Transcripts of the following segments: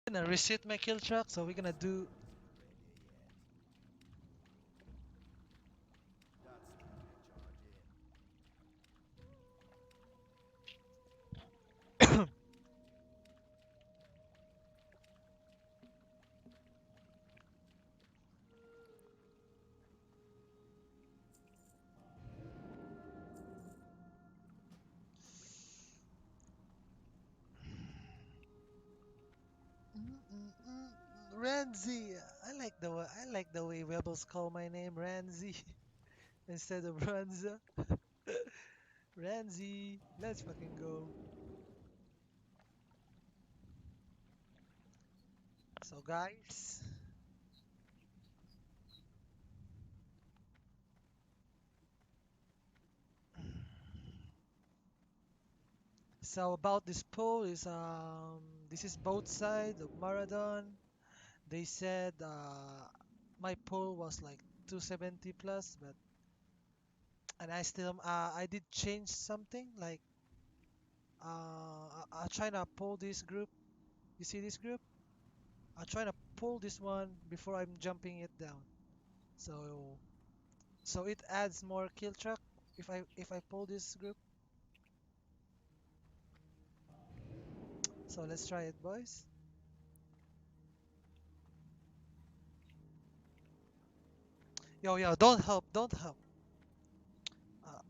Gonna reset my kill track, so we're gonna do. Ranzi. I like the way rebels call my name Ranzi instead of Ranza. Ranzi, let's fucking go. So guys, so about this poll is this is both sides of Maraudon. They said my poll was like 270 plus, but and I still I did change something like I try to pull this group. You see this group? I try to pull this one before I'm jumping it down. So so it adds more kill track if I pull this group. So let's try it, boys. Yo, don't help.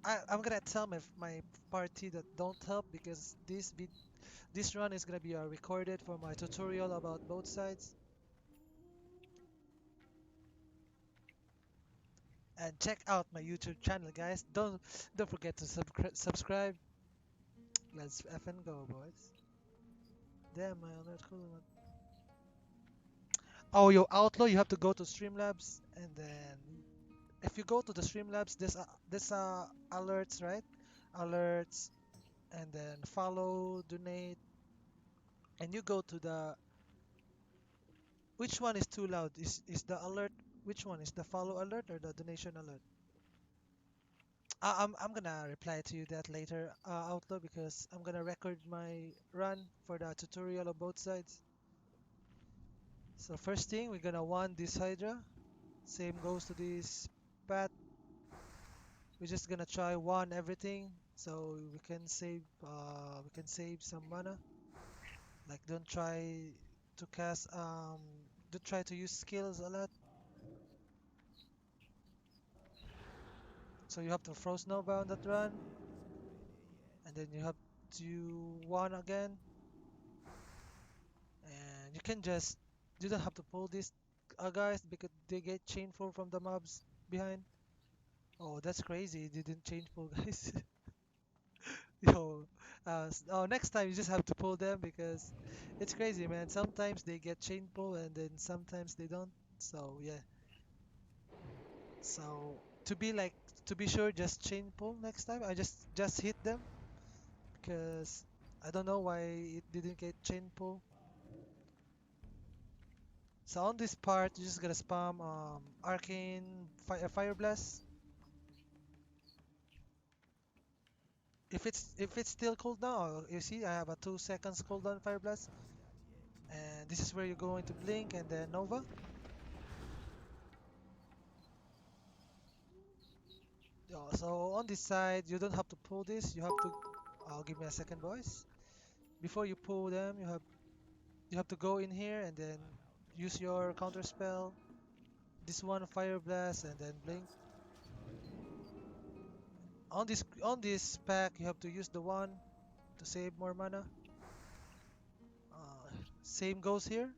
I'm gonna tell my party that don't help because this run is gonna be recorded for my tutorial about both sides. And check out my YouTube channel, guys. Don't forget to subscribe. Let's effing go, boys. Damn, my alert cool. Oh, yo, Outlaw, you have to go to Streamlabs, and then if you go to the Streamlabs, this alerts, right? Alerts, and then follow, donate, and you go to the which one is too loud? Is the alert? Which one is the follow alert or the donation alert? I'm gonna reply to you that later, Outlaw, because I'm gonna record my run for the tutorial of both sides. So first thing, we're gonna want this Hydra. Same goes to this path. We're just gonna try one everything so we can save some mana. Like to cast don't try to use skills a lot. So you have to Frost Nova on that run, and then you have to one again, and you don't have to pull these guys because they get chainful from the mobs behind. Oh, that's crazy! They didn't chain pull, guys. Yo, next time you just have to pull them because it's crazy, man. Sometimes they get chain pull and then sometimes they don't. So yeah. So to be sure, just chain pull next time. I just hit them because I don't know why it didn't get chain pull. So on this part, you just gotta spam arcane fire blast. If it's still cooldown, you see I have a 2 seconds cooldown fire blast, and this is where you're going to blink and then Nova. So on this side, you don't have to pull this. You have to. Give me a second, boys. Before you pull them, you have to go in here and then use your counter spell. This one fire blast and then blink. On this pack, you have to use the one to save more mana. Same goes here.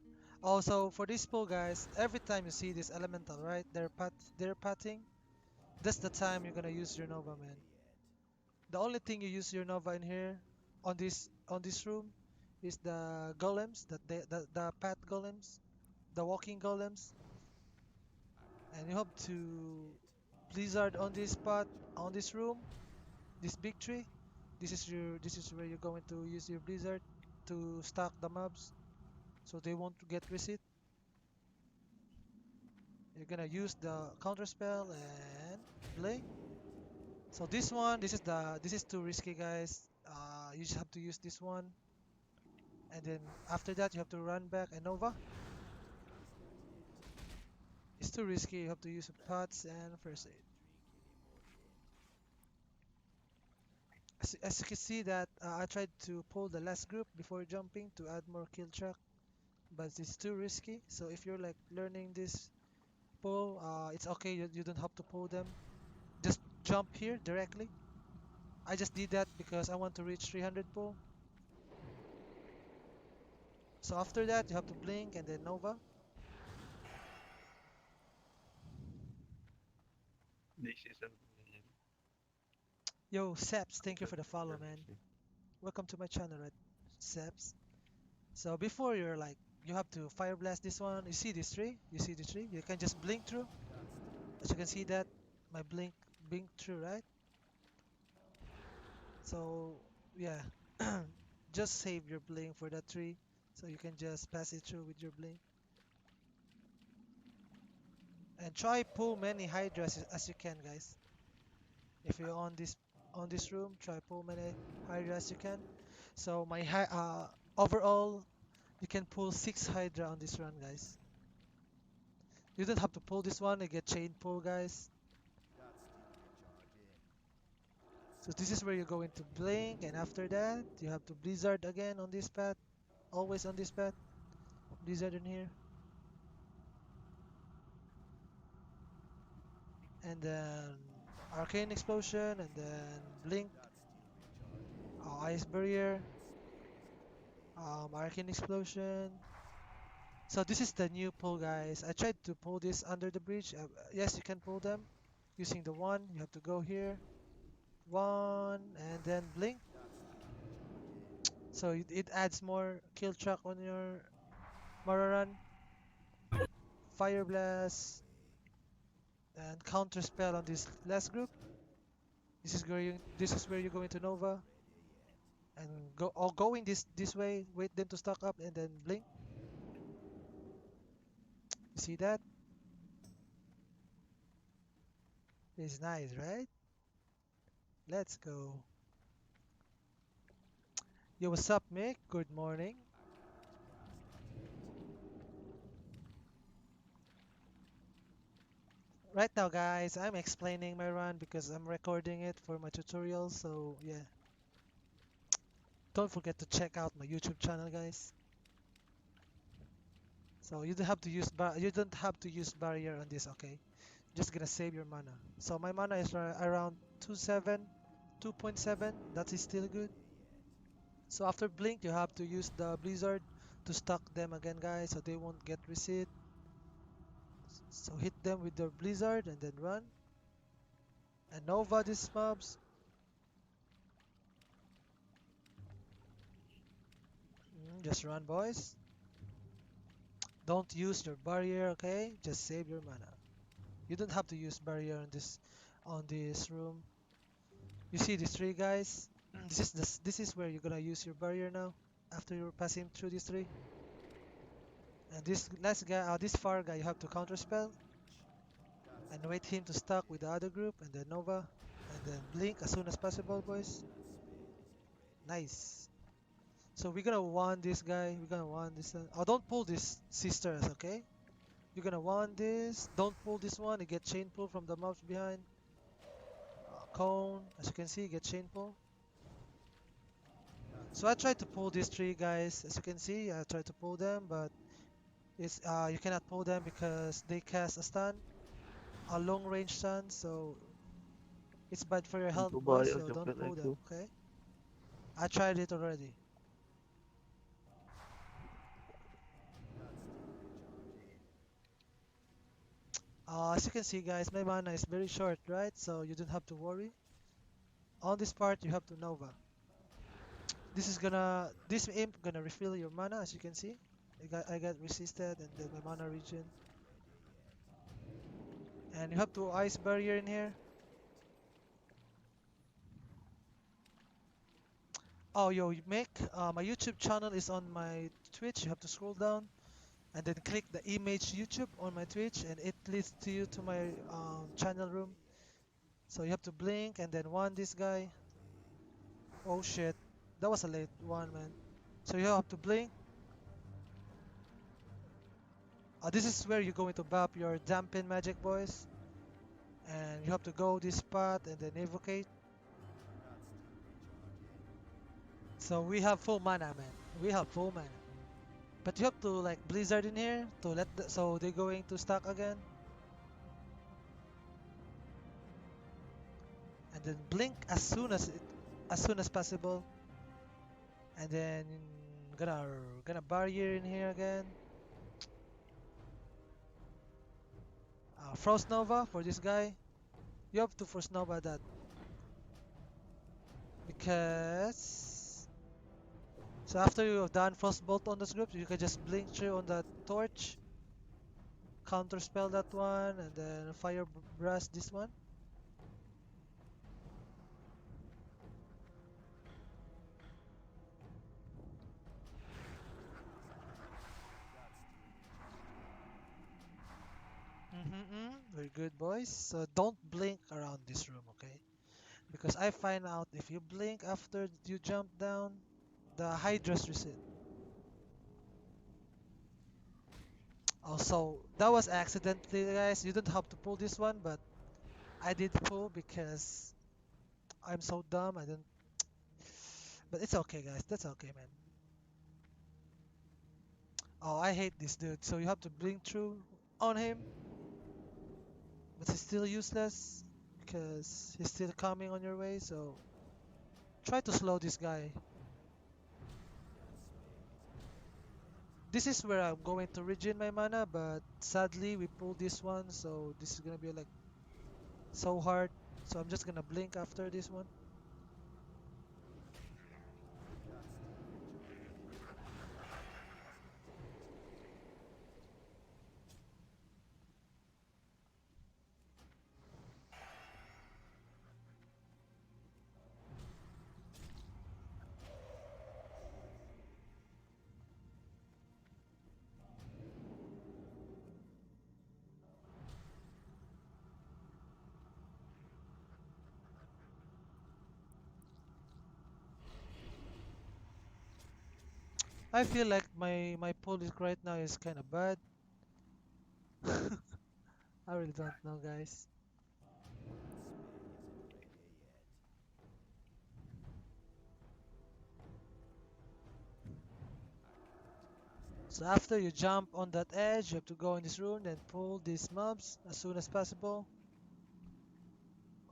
Also for this pull, guys, every time you see this elemental, right? They're patting. That's the time you're gonna use your Nova, man. The only thing you use your Nova in here on this room is the golems, the path golems, the walking golems, and you have to blizzard on this spot on this room, this big tree. This is where you're going to use your blizzard to stack the mobs so they won't get reset. You're gonna use the counter spell and blink. So this is too risky, guys. You just have to use this one. And then after that, you have to run back and Nova. It's too risky. You have to use pots and first aid. As you can see that I tried to pull the last group before jumping to add more kill track, but it's too risky. So if you're like learning this pull, it's okay. You don't have to pull them. Just jump here directly. I just did that because I want to reach 300 pull. So after that, you have to blink and then Nova. This is a Yo, Seps, thank you for the follow, man. permission. Welcome to my channel, right, Seps? So before you're like, you have to fire blast this one. You see this tree? You see the tree? You can just blink through. As you can see that, my blink through, right? So yeah, just save your blink for that tree, so you can just pass it through with your blink. And try pull many hydras as you can, guys. If you're on this room, try pull many hydra as you can. So overall, you can pull 6 hydra on this run, guys. You don't have to pull this one. You get chain pull, guys. So this is where you're going to blink, and after that, you have to blizzard again on this path. Always on this path. Blizzard in here, and then arcane explosion, and then blink, ice barrier, arcane explosion. So this is the new pull, guys. I tried to pull this under the bridge. Yes, you can pull them using the one. You have to go here, one, and then blink. So it adds more kill track on your Maraudon. Fire blast and counter spell on this last group. This is where you're going to Nova and going this way. Wait them to stock up and then blink. You see that? It's nice, right? Let's go. Yo, what's up, Mick? Good morning. Right now, guys, I'm explaining my run because I'm recording it for my tutorial. So yeah, don't forget to check out my YouTube channel, guys. So you don't have to use barrier on this, okay? Just gonna save your mana. So my mana is around 2.7. That is still good. So after blink, you have to use the blizzard to stuck them again, guys, so they won't get reset. So hit them with the blizzard and then run. And Nova these mobs. Just run, boys. Don't use your barrier, okay? Just save your mana. You don't have to use barrier on this room. You see these three guys? This is where you're gonna use your barrier now. After you're passing through these three. And this last guy, this far guy, you have to counter spell and wait him to stack with the other group, and then Nova, and then blink as soon as possible, boys. Nice. So we're gonna want this guy. We're gonna want this. Oh, don't pull this sisters, okay? You're gonna want this. Don't pull this one. You get chain pull from the mobs behind. Cone, as you can see, get chain pull. So I tried to pull these three guys. As you can see, I tried to pull them, but it's you cannot pull them because they cast a stun, a long range stun. So it's bad for your health, Go boys. buy a So don't chocolate pull them, too. okay? I tried it already. As you can see, guys, my mana is very short, right? So you don't have to worry. On this part, you have to Nova. This imp gonna refill your mana, as you can see. I got resisted, and then my mana regen. And you have to ice barrier in here. Oh, yo, you make my YouTube channel is on my Twitch. You have to scroll down and then click the image YouTube on my Twitch, and it leads to you to my channel room. So you have to blink and then one this guy. Oh shit, that was a late one, man. So you have to blink. This is where you're going to bop your dampen magic, boys. And you have to go this spot and then evocate. So we have full mana, man. We have full mana. But you have to like blizzard in here to so they're going to stack again. And then blink as soon as possible. And then gonna barrier in here again. Frost Nova for this guy. You have to Frost Nova that because so after you have done Frostbolt on this group, you can just blink through on that torch, counter spell that one, and then fire blast this one. Very good, boys. So don't blink around this room, okay? Because I find out if you blink after you jump down, the Hydra's reset. Also, that was accidentally, guys. You don't have to pull this one, but I did pull because I'm so dumb. I didn't. But it's okay, guys. That's okay, man. Oh, I hate this dude. So you have to blink through on him, but he's still useless because he's still coming on your way. So try to slow this guy. This is where I'm going to regen my mana, but sadly we pulled this one, so this is gonna be like so hard. So I'm just gonna blink after this one. I feel like my pull is right now is kind of bad. I really don't know, guys. So after you jump on that edge, you have to go in this room and pull these mobs as soon as possible.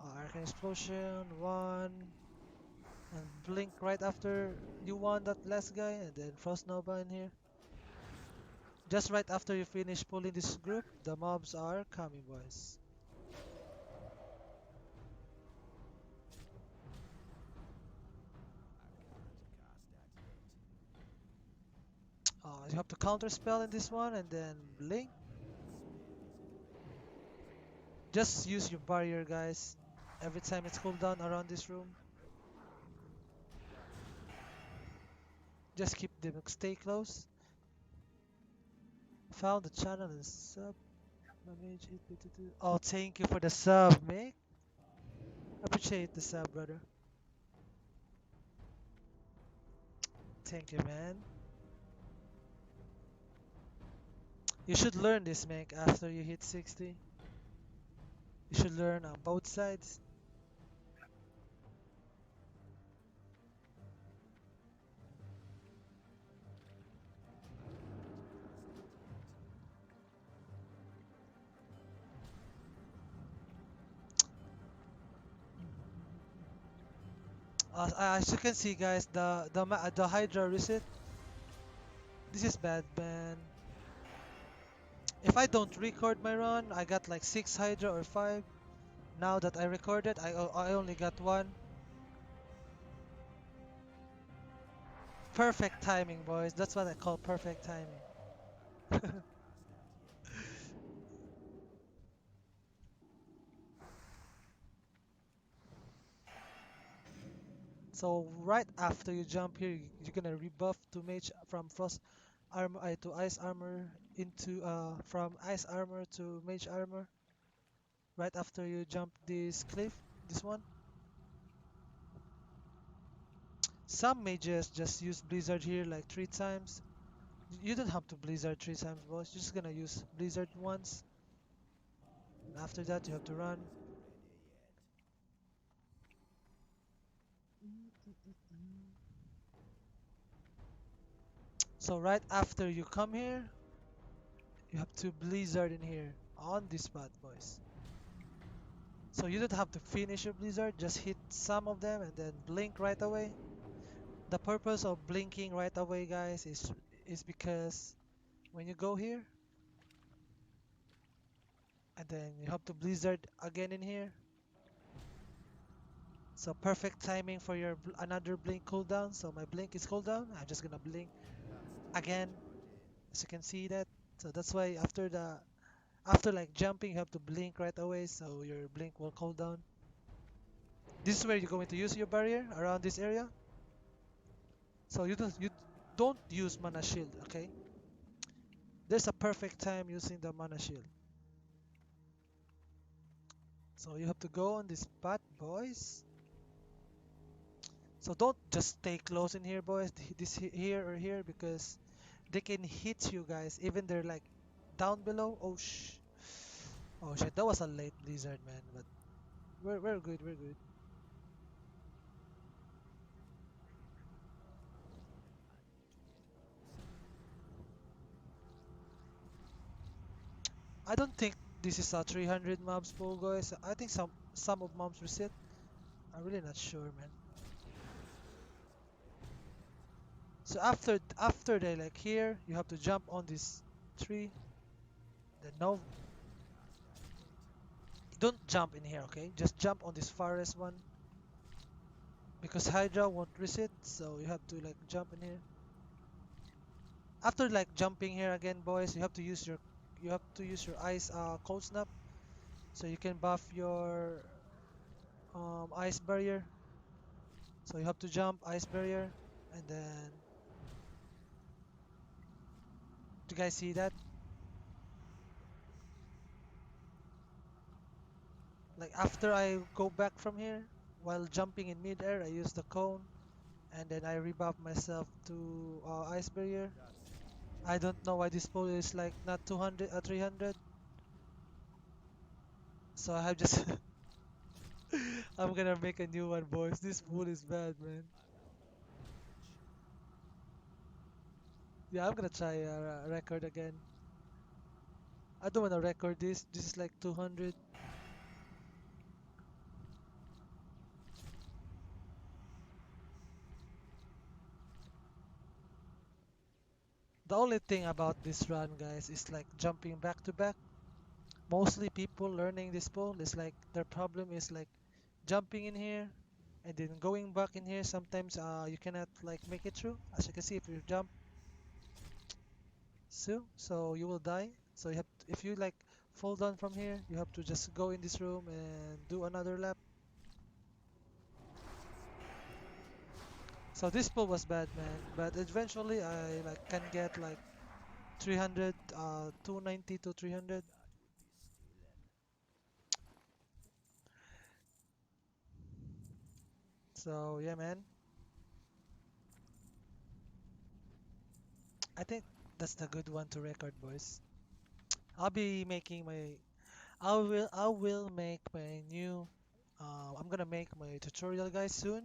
Arcane Explosion, one, and blink right after you won that last guy, and then Frost Nova in here. Just right after you finish pulling this group, the mobs are coming, boys. You have to counter spell in this one and then blink. Just use your barrier, guys. Every time it's cooldown around this room. Just keep them stay close. Found the channel and sub. My Mage 822. Oh, thank you for the sub, Mick. Appreciate the sub, brother. Thank you, man. You should learn this, Mick, after you hit 60. You should learn on both sides. As you can see, guys, the Hydra reset. This is bad, man. If I don't record my run, I got like 6 Hydra or 5. Now that I recorded, I only got 1. Perfect timing, boys. That's what I call perfect timing. So right after you jump here, you're gonna rebuff to mage from frost armor to ice armor into from ice armor to mage armor. Right after you jump this cliff, this one. Some mages just use Blizzard here like 3 times. You don't have to Blizzard 3 times, boss. You're just gonna use Blizzard once. And after that, you have to run. So right after you come here, you have to Blizzard in here on this spot, boys. So you don't have to finish your Blizzard, just hit some of them and then blink right away. The purpose of blinking right away, guys, is because when you go here and then you have to Blizzard again in here. So perfect timing for your another blink cooldown. So my blink is cooldown. I'm just gonna blink again, as you can see that. So that's why after like jumping, you have to blink right away, so your blink will cool down. This is where you're going to use your barrier around this area. So you don't use mana shield, okay? There's a perfect time using the mana shield. So you have to go on this spot, boys. So don't just stay close in here, boys. Here or here, because they can hit you guys, even they're like down below. Oh shit, that was a late blizzard, man. But we're good, we're good. I don't think this is a 300 mobs pool, guys. I think some of mobs reset. I'm really not sure, man. So after they like here, you have to jump on this tree. Then no, don't jump in here, okay? Just jump on this farthest one because Hydra won't reset. So you have to like jump in here. After like jumping here again, boys, you have to use your ice cold snap so you can buff your ice barrier. So you have to jump ice barrier and then do you guys see that? Like after I go back from here while jumping in mid-air, I use the cone and then I rebuff myself to ice barrier. I don't know why this pool is like not 200 or 300. So I have just I'm gonna make a new one, boys. This pool is bad, man. Yeah, I'm gonna try a record again. I don't wanna record this. This is like 200. The only thing about this run, guys, is like jumping back to back. Mostly people learning this pool is like their problem is like jumping in here and then going back in here. Sometimes you cannot like make it through. As you can see, if you jump, so you will die. So if you like fall down from here, you have to just go in this room and do another lap. So this pool was bad, man, but eventually I like can get like 300, 290 to 300. So yeah, man, I think that's the good one to record, boys. I'll be making my I will make my new I'm gonna make my tutorial, guys, soon.